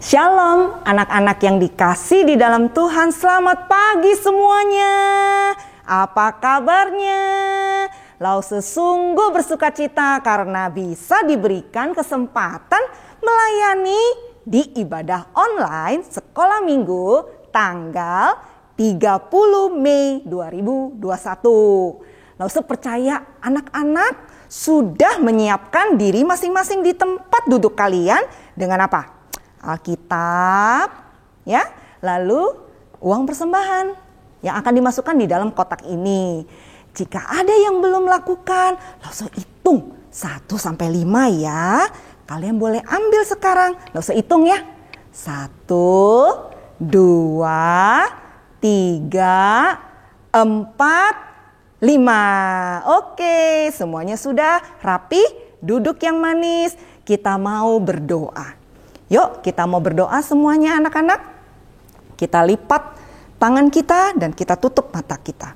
Shalom anak-anak yang dikasih di dalam Tuhan, selamat pagi semuanya. Apa kabarnya? Lau sesungguh bersukacita karena bisa diberikan kesempatan melayani di ibadah online sekolah minggu tanggal 30 Mei 2021. Lau percaya anak-anak sudah menyiapkan diri masing-masing di tempat duduk kalian dengan apa? Alkitab, ya, lalu uang persembahan yang akan dimasukkan di dalam kotak ini. Jika ada yang belum lakukan, langsung hitung 1 sampai 5 ya. Kalian boleh ambil sekarang, langsung hitung ya. 1, 2, 3, 4, 5. Oke, semuanya sudah rapi, duduk yang manis. Kita mau berdoa. Yuk kita mau berdoa semuanya anak-anak. Kita lipat tangan kita dan kita tutup mata kita.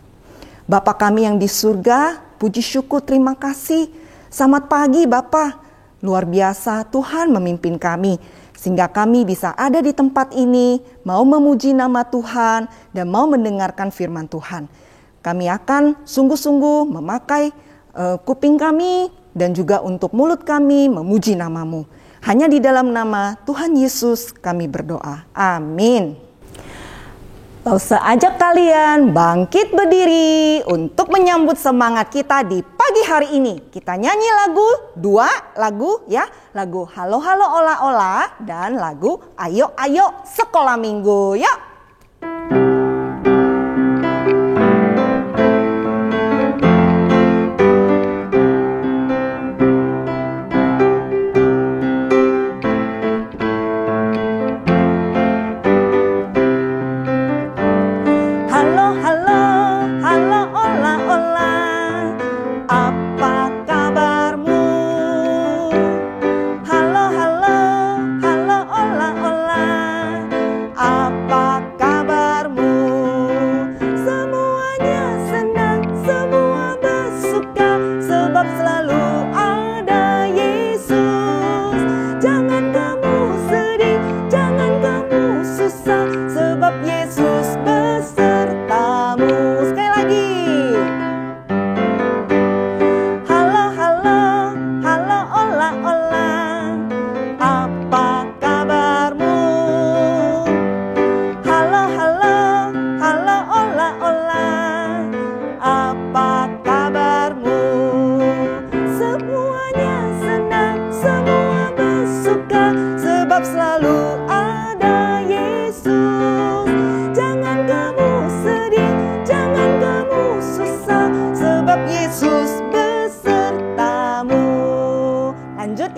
Bapa kami yang di surga, puji syukur terima kasih. Selamat pagi Bapa. Luar biasa Tuhan memimpin kami. Sehingga kami bisa ada di tempat ini. Mau memuji nama Tuhan dan mau mendengarkan firman Tuhan. Kami akan sungguh-sungguh memakai kuping kami dan juga untuk mulut kami memuji nama-Mu. Hanya di dalam nama Tuhan Yesus kami berdoa. Amin. Lalu seajak kalian bangkit berdiri untuk menyambut semangat kita di pagi hari ini. Kita nyanyi lagu 2 lagu ya. Lagu Halo Halo Ola Ola dan lagu Ayo Ayo Sekolah Minggu. Yuk.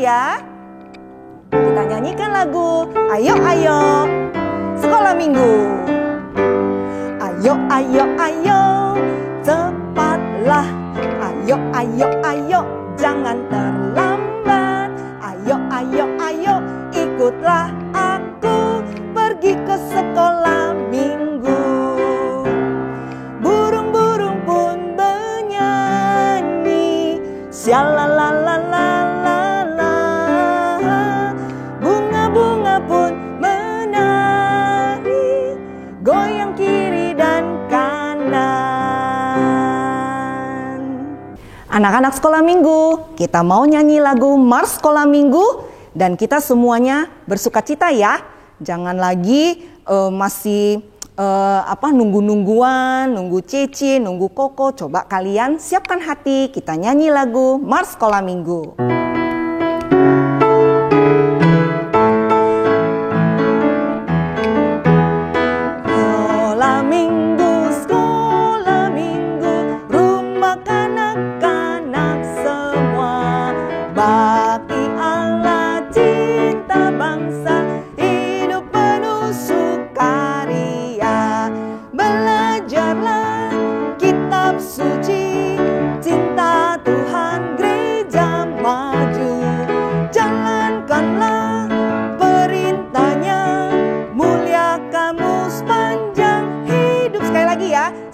Ya, kita nyanyikan lagu Ayo Ayo Sekolah Minggu. Ayo ayo ayo cepatlah, ayo ayo ayo jangan terlambat, ayo ayo ayo ikutlah aku pergi ke sekolah minggu. Burung-burung pun bernyanyi, syalalalala. Anak-anak sekolah minggu, kita mau nyanyi lagu Mars Sekolah Minggu dan kita semuanya bersukacita ya. Jangan lagi masih nunggu-nungguan, nunggu Ceci, nunggu Koko. Coba kalian siapkan hati, kita nyanyi lagu Mars Sekolah Minggu.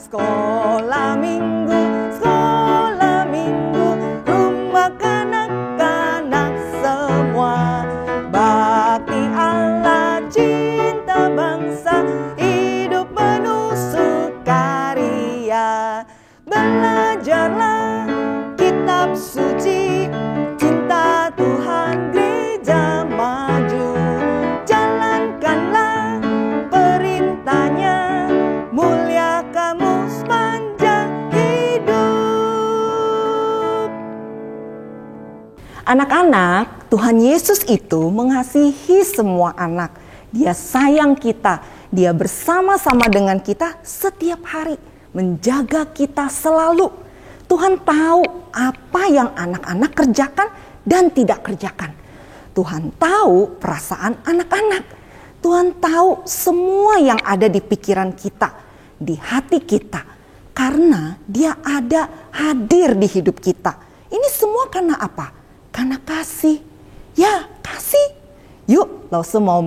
Sekolah minggu, rumah kanak-kanak Anak-anak, Tuhan Yesus itu mengasihi semua anak. Dia sayang kita, Dia bersama-sama dengan kita setiap hari, menjaga kita selalu. Tuhan tahu apa yang anak-anak kerjakan dan tidak kerjakan. Tuhan tahu perasaan anak-anak. Tuhan tahu semua yang ada di pikiran kita, di hati kita. Karena Dia ada hadir di hidup kita. Ini semua karena apa? Karena kasih. Ya, kasih. Yuk, Lause mau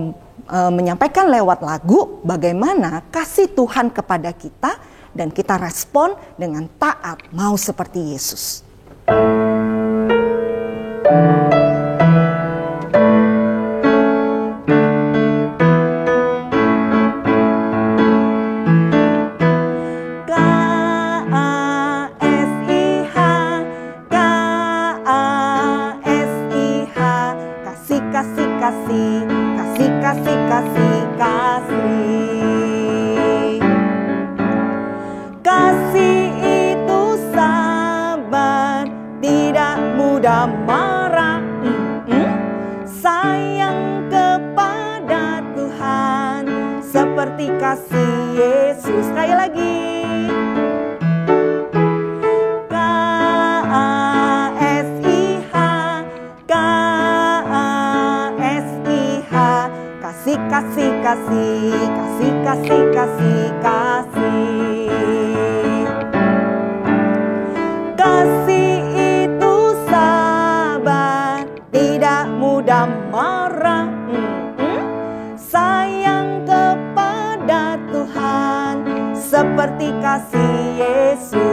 menyampaikan lewat lagu bagaimana kasih Tuhan kepada kita dan kita respon dengan taat mau seperti Yesus. Seperti kasih Yesus. Sekali lagi. K-A-S-I-H, K-A-S-I-H. Kasih, kasih, kasih, kasih, kasih, kasih, kasih. Kasih itu sabar, tidak mudah marah. Sayang kepada Tuhan seperti kasih Yesus.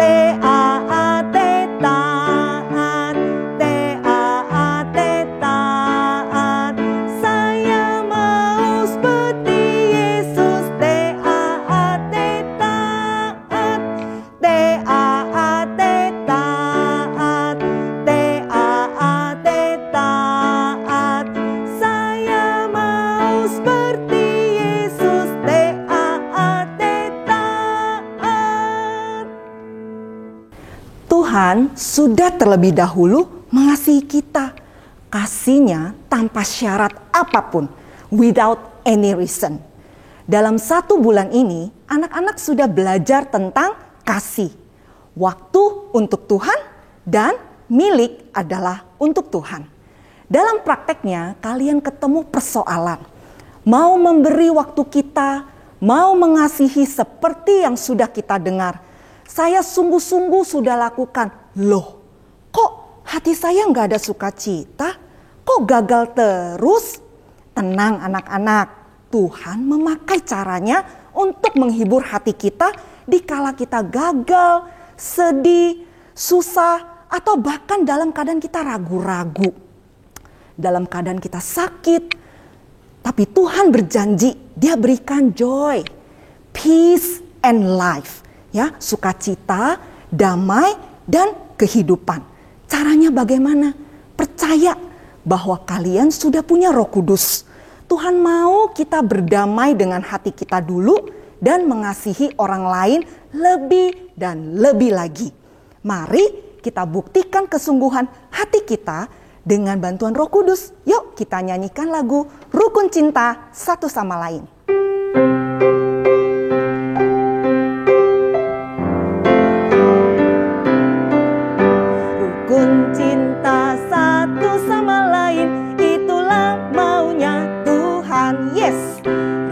T-A-A-T taat, T-A-A-T taat. Saya mau seperti Yesus. T-A-A-T taat, T-A-A-T taat, T-A-A-T taat. Saya mau seperti Yesus. T-A-A-T taat. Tuhan sudah terlebih dahulu mengasihi kita. Kasihnya tanpa syarat apapun, without any reason. Dalam 1 bulan ini, anak-anak sudah belajar tentang kasih. Waktu untuk Tuhan dan milik adalah untuk Tuhan. Dalam prakteknya, kalian ketemu persoalan. Mau memberi waktu kita, mau mengasihi seperti yang sudah kita dengar. Saya sungguh-sungguh sudah lakukan. Loh, kok hati saya nggak ada sukacita? Kok gagal terus? Tenang anak-anak, Tuhan memakai caranya untuk menghibur hati kita dikala kita gagal, sedih, susah, atau bahkan dalam keadaan kita ragu-ragu. Dalam keadaan kita sakit, tapi Tuhan berjanji Dia berikan joy, peace, and life. Ya, sukacita, damai, dan kehidupan. Caranya bagaimana? Percaya bahwa kalian sudah punya Roh Kudus. Tuhan mau kita berdamai dengan hati kita dulu dan mengasihi orang lain lebih dan lebih lagi. Mari kita buktikan kesungguhan hati kita dengan bantuan Roh Kudus. Yuk kita nyanyikan lagu Rukun Cinta Satu Sama Lain. Rukun cinta satu sama lain, itulah maunya Tuhan. Yes,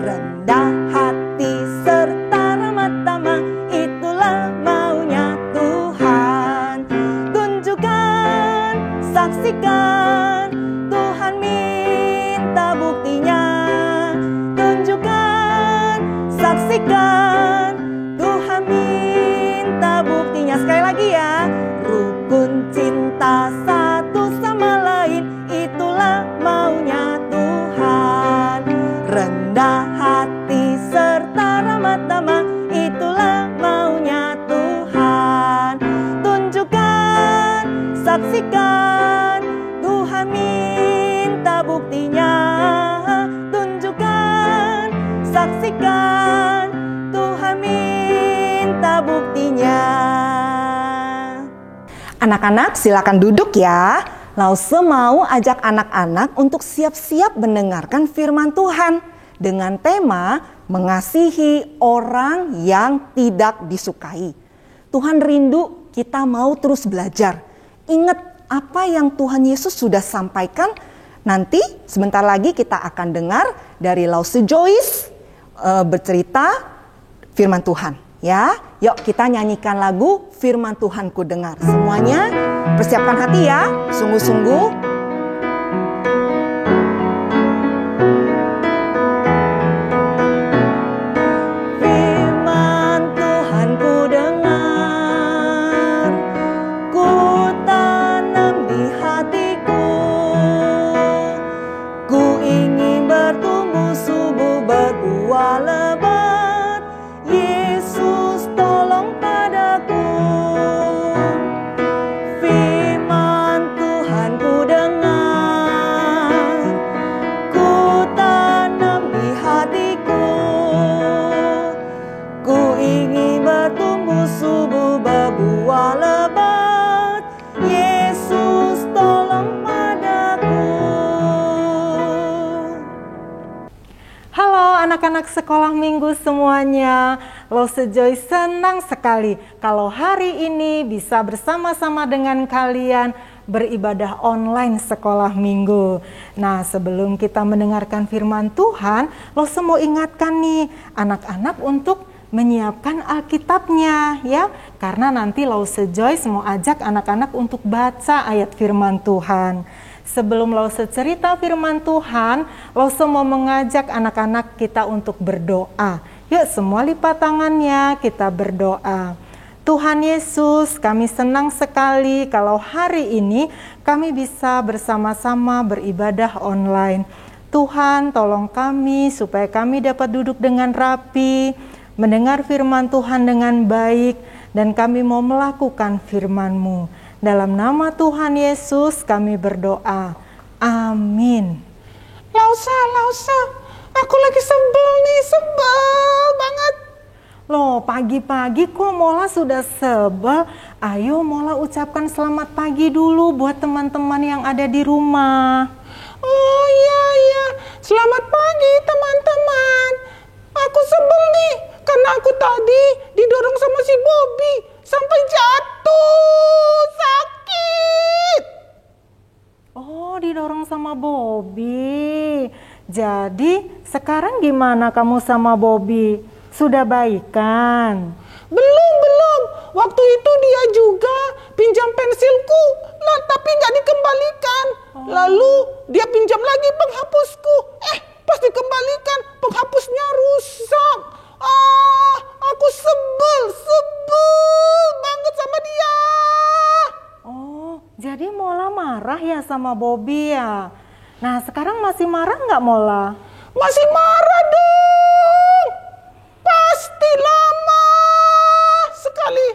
rendah hati serta ramah tamah, itulah maunya Tuhan. Tunjukkan, saksikan, Tuhan minta buktinya. Tunjukkan, saksikan, Tuhan minta buktinya. Sekali lagi ya. Rukun cinta satu sama lain, itulah maunya Tuhan. Rendah hati serta ramah tamah, itulah maunya Tuhan. Tunjukkan, saksikan, Tuhan minta buktinya. Tunjukkan, saksikan, Anak-anak silakan duduk ya. Lause mau ajak anak-anak untuk siap-siap mendengarkan firman Tuhan dengan tema mengasihi orang yang tidak disukai. Tuhan rindu kita mau terus belajar. Ingat apa yang Tuhan Yesus sudah sampaikan. Nanti sebentar lagi kita akan dengar dari Lause Joyce bercerita firman Tuhan. Ya, yuk kita nyanyikan lagu Firman Tuhan Ku Dengar. Semuanya persiapkan hati ya, sungguh-sungguh. Anak-anak sekolah minggu semuanya, Lause Joyce senang sekali kalau hari ini bisa bersama-sama dengan kalian beribadah online sekolah minggu. Nah, sebelum kita mendengarkan firman Tuhan, Lause mau ingatkan nih anak-anak untuk menyiapkan Alkitabnya ya, karena nanti Lause Joyce mau ajak anak-anak untuk baca ayat firman Tuhan. Sebelum Lause cerita firman Tuhan, Lause mau mengajak anak-anak kita untuk berdoa. Yuk semua lipat tangannya, kita berdoa. Tuhan Yesus, kami senang sekali kalau hari ini kami bisa bersama-sama beribadah online. Tuhan tolong kami supaya kami dapat duduk dengan rapi, mendengar firman Tuhan dengan baik, dan kami mau melakukan firman-Mu. Dalam nama Tuhan Yesus kami berdoa. Amin. Lausa, aku lagi sebel banget. Loh, pagi-pagi kok Mola sudah sebel? Ayo Mola ucapkan selamat pagi dulu buat teman-teman yang ada di rumah. Oh iya, selamat pagi teman-teman. Aku sebel nih, karena aku tadi didorong sama si Bobby sampai jatuh, sakit. Oh, didorong sama Bobby. Jadi, sekarang gimana kamu sama Bobby? Sudah baikan? Belum. Waktu itu dia juga pinjam pensilku, tapi nggak dikembalikan. Lalu dia pinjam lagi penghapusku. Pas dikembalikan, penghapusnya rusak. Aku sebel banget sama dia. Oh, jadi Mola marah ya sama Bobby ya? Nah, sekarang masih marah nggak Mola? Masih marah dong. Pasti lama sekali.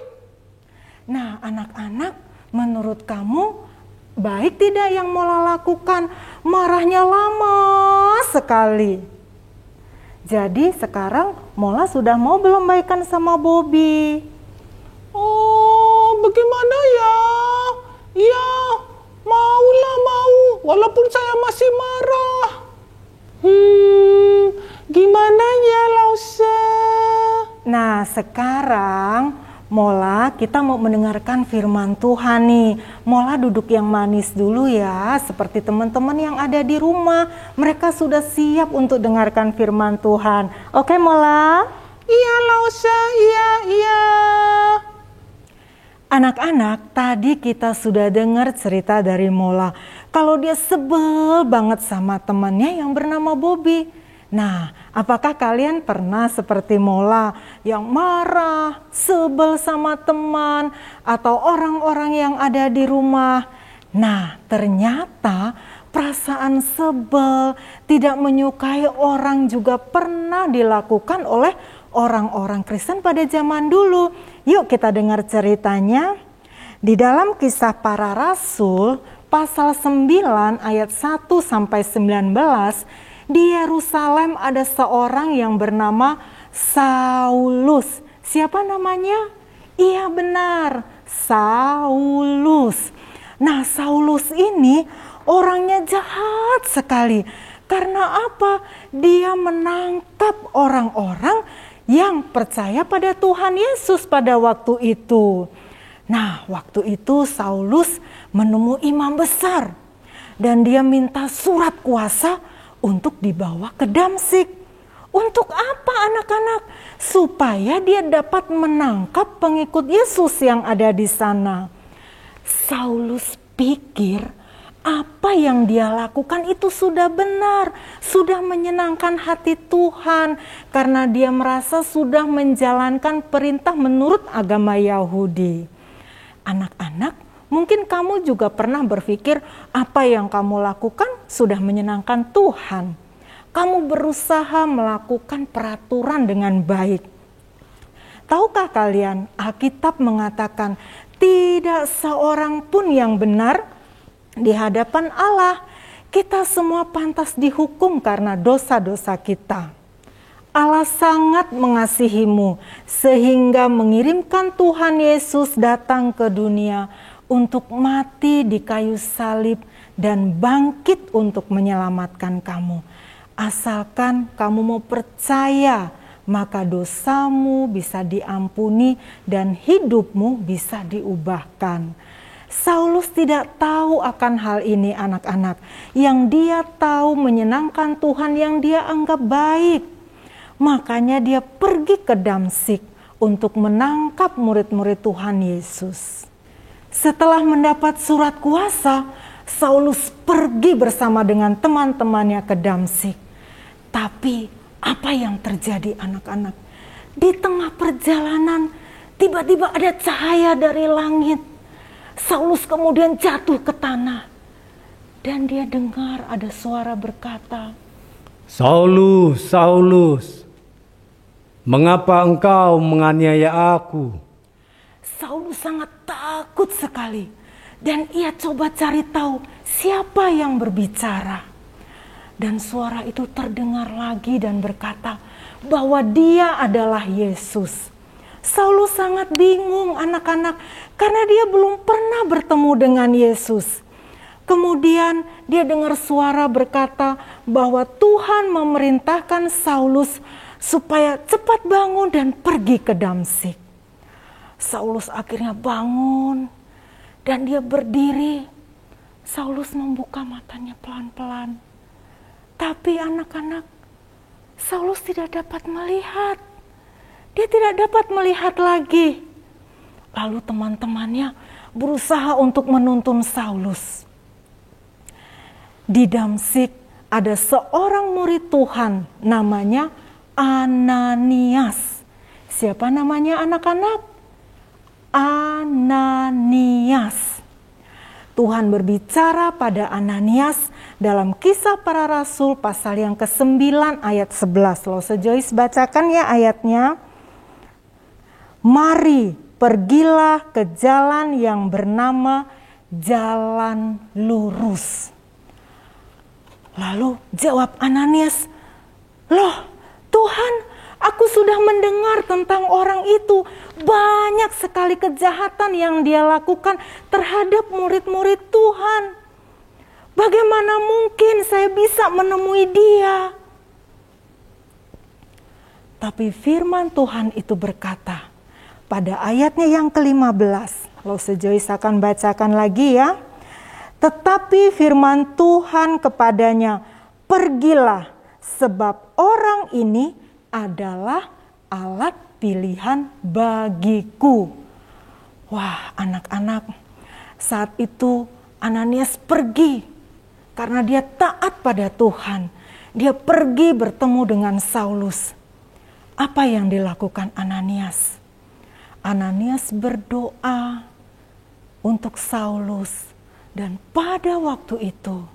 Nah, anak-anak, menurut kamu baik tidak yang Mola lakukan? Marahnya lama sekali. Jadi sekarang Mola sudah mau belum baikan sama Bobby? Oh, bagaimana ya? Ya, mau. Walaupun saya masih marah. Gimana ya, Lause? Nah, sekarang Mola kita mau mendengarkan firman Tuhan nih. Mola duduk yang manis dulu ya, seperti teman-teman yang ada di rumah. Mereka sudah siap untuk dengarkan firman Tuhan. Oke Mola? Iya Lause, iya. Anak-anak, tadi kita sudah dengar cerita dari Mola. Kalau dia sebel banget sama temannya yang bernama Bobby. Nah, apakah kalian pernah seperti Mola yang marah, sebel sama teman atau orang-orang yang ada di rumah? Nah, ternyata perasaan sebel, tidak menyukai orang juga pernah dilakukan oleh orang-orang Kristen pada zaman dulu. Yuk kita dengar ceritanya. Di dalam Kisah Para Rasul pasal 9 ayat 1 sampai 19, di Yerusalem ada seorang yang bernama Saulus. Siapa namanya? Iya benar, Saulus. Nah, Saulus ini orangnya jahat sekali. Karena apa? Dia menangkap orang-orang yang percaya pada Tuhan Yesus pada waktu itu. Nah, waktu itu Saulus menemui imam besar. Dan dia minta surat kuasa untuk dibawa ke Damsyik. Untuk apa anak-anak? Supaya dia dapat menangkap pengikut Yesus yang ada di sana. Saulus pikir apa yang dia lakukan itu sudah benar, sudah menyenangkan hati Tuhan. Karena dia merasa sudah menjalankan perintah menurut agama Yahudi. Anak-anak, mungkin kamu juga pernah berpikir apa yang kamu lakukan sudah menyenangkan Tuhan. Kamu berusaha melakukan peraturan dengan baik. Tahukah kalian, Alkitab mengatakan tidak seorang pun yang benar di hadapan Allah. Kita semua pantas dihukum karena dosa-dosa kita. Allah sangat mengasihimu sehingga mengirimkan Tuhan Yesus datang ke dunia untuk mati di kayu salib dan bangkit untuk menyelamatkan kamu. Asalkan kamu mau percaya, maka dosamu bisa diampuni dan hidupmu bisa diubahkan. Saulus tidak tahu akan hal ini anak-anak. Yang dia tahu menyenangkan Tuhan yang dia anggap baik. Makanya dia pergi ke Damsyik untuk menangkap murid-murid Tuhan Yesus. Setelah mendapat surat kuasa, Saulus pergi bersama dengan teman-temannya ke Damsyik. Tapi apa yang terjadi anak-anak? Di tengah perjalanan tiba-tiba ada cahaya dari langit. Saulus kemudian jatuh ke tanah. Dan dia dengar ada suara berkata, Saulus, Saulus, mengapa engkau menganiaya aku? Saulus sangat takut sekali. Dan ia coba cari tahu siapa yang berbicara. Dan suara itu terdengar lagi dan berkata bahwa dia adalah Yesus. Saulus sangat bingung anak-anak karena dia belum pernah bertemu dengan Yesus. Kemudian dia dengar suara berkata bahwa Tuhan memerintahkan Saulus supaya cepat bangun dan pergi ke Damsyik. Saulus akhirnya bangun dan dia berdiri. Saulus membuka matanya pelan-pelan. Tapi anak-anak, Saulus tidak dapat melihat. Dia tidak dapat melihat lagi. Lalu teman-temannya berusaha untuk menuntun Saulus. Di Damsyik ada seorang murid Tuhan namanya Ananias. Siapa namanya anak-anak? Ananias. Tuhan berbicara pada Ananias dalam Kisah Para Rasul pasal yang ke-9 ayat 11. Lose Joyce bacakan ya ayatnya. Mari pergilah ke jalan yang bernama Jalan Lurus. Lalu jawab Ananias, loh Tuhan, aku sudah mendengar tentang orang itu. Banyak sekali kejahatan yang dia lakukan terhadap murid-murid Tuhan. Bagaimana mungkin saya bisa menemui dia? Tapi firman Tuhan itu berkata pada ayatnya yang ke-15. Lose Joyce akan bacakan lagi ya. Tetapi firman Tuhan kepadanya, pergilah sebab orang ini adalah alat pilihan bagiku. Wah anak-anak, saat itu Ananias pergi karena dia taat pada Tuhan. Dia pergi bertemu dengan Saulus. Apa yang dilakukan Ananias? Ananias berdoa untuk Saulus. Dan pada waktu itu,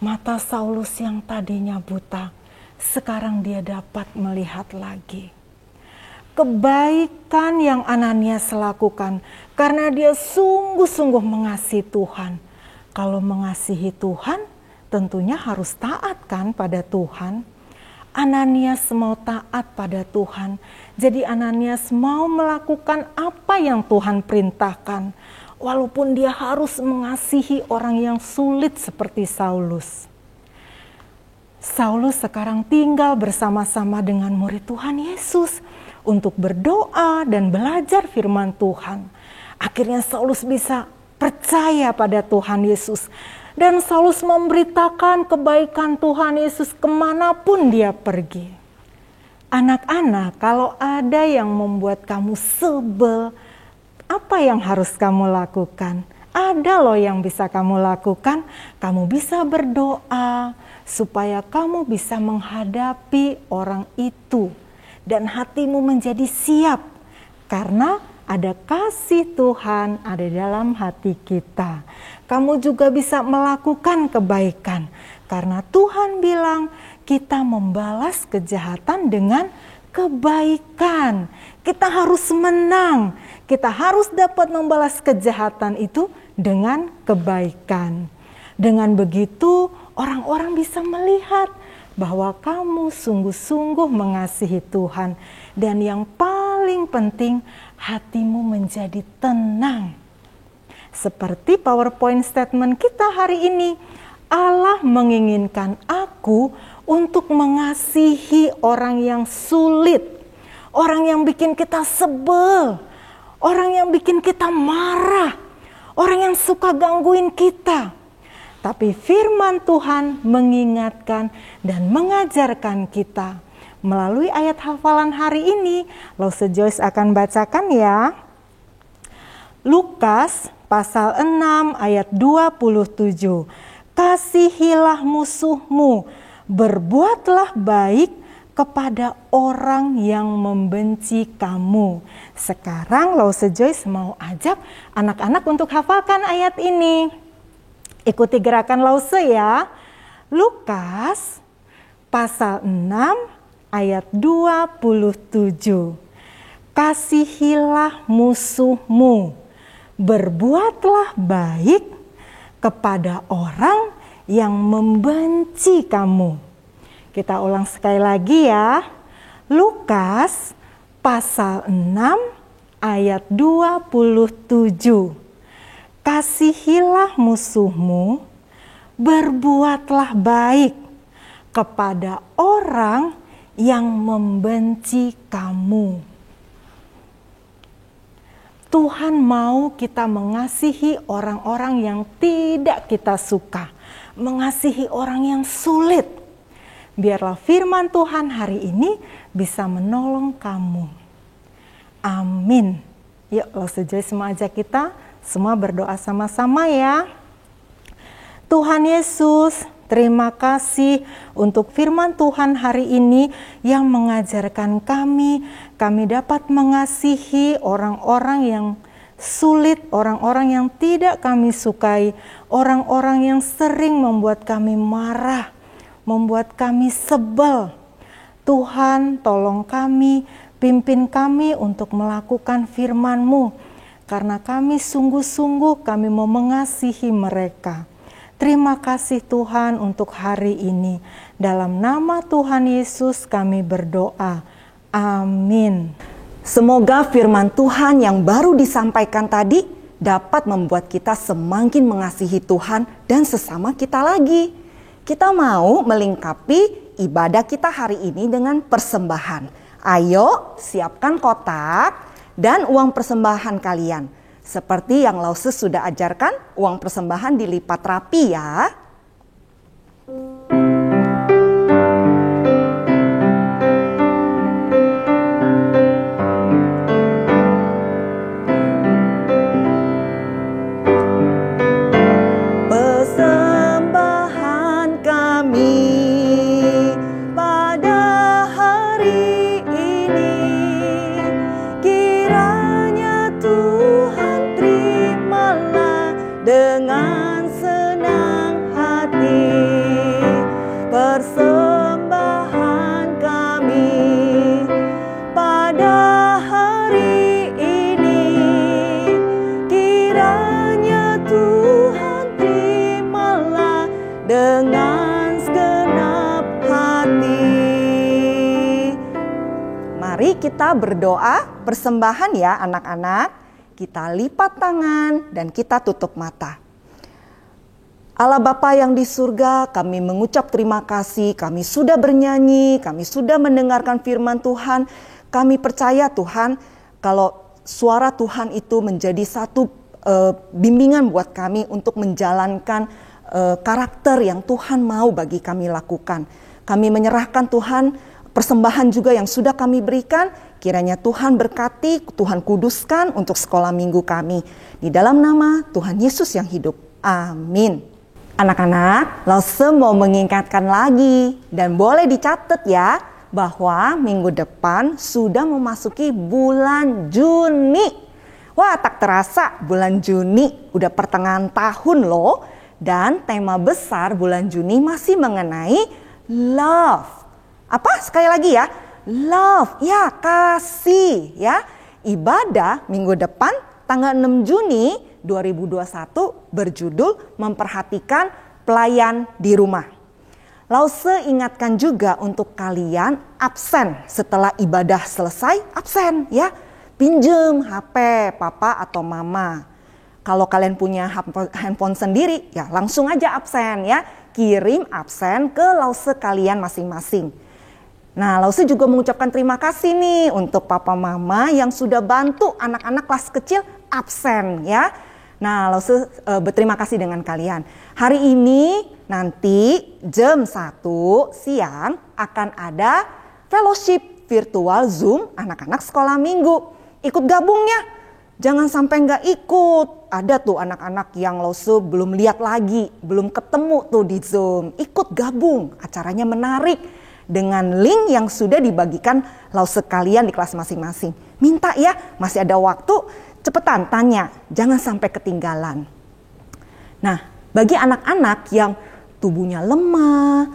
mata Saulus yang tadinya buta, sekarang dia dapat melihat lagi. Kebaikan yang Ananias lakukan karena dia sungguh-sungguh mengasihi Tuhan. Kalau mengasihi Tuhan, tentunya harus taat kan pada Tuhan. Ananias mau taat pada Tuhan. Jadi Ananias mau melakukan apa yang Tuhan perintahkan. Walaupun dia harus mengasihi orang yang sulit seperti Saulus. Saulus sekarang tinggal bersama-sama dengan murid Tuhan Yesus untuk berdoa dan belajar firman Tuhan. Akhirnya Saulus bisa percaya pada Tuhan Yesus. Dan Saulus memberitakan kebaikan Tuhan Yesus kemanapun dia pergi. Anak-anak, kalau ada yang membuat kamu sebel, apa yang harus kamu lakukan? Ada loh yang bisa kamu lakukan. Kamu bisa berdoa supaya kamu bisa menghadapi orang itu. Dan hatimu menjadi siap. Karena ada kasih Tuhan ada dalam hati kita. Kamu juga bisa melakukan kebaikan. Karena Tuhan bilang kita membalas kejahatan dengan kebaikan. Kita harus menang. Kita harus dapat membalas kejahatan itu dengan kebaikan. Dengan begitu orang-orang bisa melihat bahwa kamu sungguh-sungguh mengasihi Tuhan. Dan yang paling penting, hatimu menjadi tenang. Seperti PowerPoint statement kita hari ini, Allah menginginkan aku untuk mengasihi orang yang sulit, orang yang bikin kita sebel, orang yang bikin kita marah, orang yang suka gangguin kita. Tapi firman Tuhan mengingatkan dan mengajarkan kita melalui ayat hafalan hari ini. Lause Joyce akan bacakan ya. Lukas pasal 6 ayat 27. Kasihilah musuhmu, berbuatlah baik kepada orang yang membenci kamu. Sekarang Lause Joyce mau ajak anak-anak untuk hafalkan ayat ini. Ikuti gerakan Lause ya. Lukas pasal 6 ayat 27. Kasihilah musuhmu, berbuatlah baik kepada orang yang membenci kamu. Kita ulang sekali lagi ya. Lukas pasal 6 ayat 27. Kasihilah musuhmu, berbuatlah baik kepada orang yang membenci kamu. Tuhan mau kita mengasihi orang-orang yang tidak kita suka, mengasihi orang yang sulit. Biarlah firman Tuhan hari ini bisa menolong kamu. Amin. Yuk, Lause Joyce mengajak kita semua berdoa sama-sama ya. Tuhan Yesus, terima kasih untuk firman Tuhan hari ini yang mengajarkan kami dapat mengasihi orang-orang yang sulit, orang-orang yang tidak kami sukai, orang-orang yang sering membuat kami marah, membuat kami sebel. Tuhan, tolong kami, pimpin kami untuk melakukan firman-Mu, karena kami sungguh-sungguh kami mau mengasihi mereka. Terima kasih Tuhan untuk hari ini. Dalam nama Tuhan Yesus kami berdoa. Amin. Semoga firman Tuhan yang baru disampaikan tadi dapat membuat kita semakin mengasihi Tuhan dan sesama kita lagi. Kita mau melengkapi ibadah kita hari ini dengan persembahan. Ayo siapkan kotak dan uang persembahan kalian. Seperti yang Lause sudah ajarkan, uang persembahan dilipat rapi ya. Persembahan kami pada hari ini, kiranya Tuhan terimalah dengan senang hati. Persembahan kami pada hari ini, kiranya Tuhan terimalah dengan segenap hati. kita berdoa persembahan ya anak-anak. Kita lipat tangan dan kita tutup mata. Allah Bapa yang di surga, kami mengucap terima kasih, kami sudah bernyanyi, kami sudah mendengarkan firman Tuhan. Kami percaya Tuhan, kalau suara Tuhan itu menjadi satu bimbingan buat kami untuk menjalankan karakter yang Tuhan mau bagi kami lakukan. Kami menyerahkan Tuhan, persembahan juga yang sudah kami berikan, kiranya Tuhan berkati, Tuhan kuduskan untuk sekolah minggu kami. Di dalam nama Tuhan Yesus yang hidup. Amin. Anak-anak, Lause mau mengingatkan lagi dan boleh dicatat ya, bahwa minggu depan sudah memasuki bulan Juni. Wah, tak terasa bulan Juni udah pertengahan tahun loh. Dan tema besar bulan Juni masih mengenai love. Apa? Sekali lagi ya. Love, ya kasih ya. Ibadah minggu depan tanggal 6 Juni 2021 berjudul memperhatikan pelayan di rumah. Lause ingatkan juga untuk kalian absen setelah ibadah selesai, absen ya. Pinjem HP papa atau mama. Kalau kalian punya handphone sendiri ya langsung aja absen ya. Kirim absen ke Lause kalian masing-masing. Nah, Lause juga mengucapkan terima kasih nih untuk papa mama yang sudah bantu anak-anak kelas kecil absen ya. Nah, Lause berterima kasih dengan kalian. Hari ini nanti jam 1 siang akan ada fellowship virtual Zoom anak-anak sekolah minggu. Ikut gabungnya. Jangan sampai nggak ikut. Ada tuh anak-anak yang Lause belum lihat lagi, belum ketemu tuh di Zoom. Ikut gabung, acaranya menarik. Dengan link yang sudah dibagikan Lause kalian di kelas masing-masing. Minta ya, masih ada waktu, cepetan tanya, jangan sampai ketinggalan. Nah, bagi anak-anak yang tubuhnya lemah,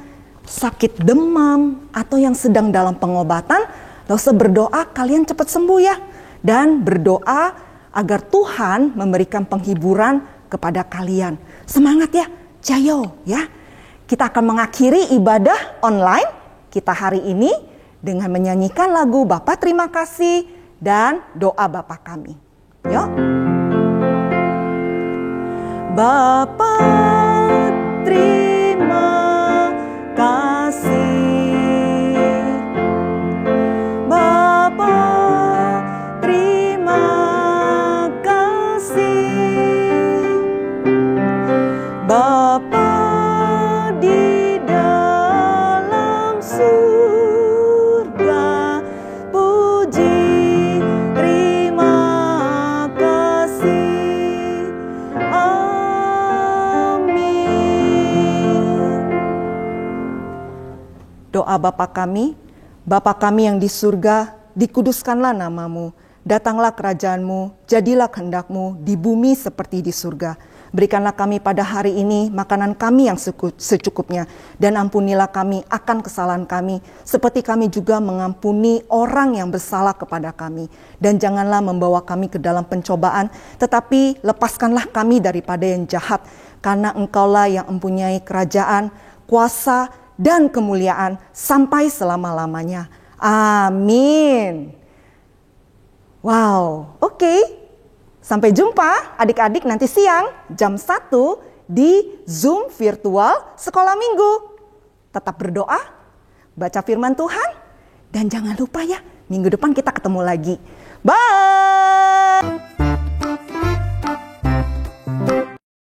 sakit demam, atau yang sedang dalam pengobatan, Lause berdoa kalian cepat sembuh ya. Dan berdoa agar Tuhan memberikan penghiburan kepada kalian. Semangat ya, jayo ya. Kita akan mengakhiri ibadah online kita hari ini dengan menyanyikan lagu Bapa Terima Kasih dan doa Bapa kami. Yuk. Bapa terima kasih. Bapa terima kasih. Bapa di dalam surga, puji terima kasih. Amin. Doa Bapa kami yang di surga, dikuduskanlah namamu, datanglah kerajaanmu, jadilah kehendakmu di bumi seperti di surga. Berikanlah kami pada hari ini makanan kami yang secukupnya, dan ampunilah kami akan kesalahan kami, seperti kami juga mengampuni orang yang bersalah kepada kami. Dan janganlah membawa kami ke dalam pencobaan, tetapi lepaskanlah kami daripada yang jahat, karena Engkaulah yang mempunyai kerajaan, kuasa, dan kemuliaan sampai selama-lamanya. Amin. Wow, oke. Sampai jumpa adik-adik nanti siang jam 1 di Zoom virtual sekolah minggu. Tetap berdoa, baca firman Tuhan, dan jangan lupa ya, minggu depan kita ketemu lagi. Bye!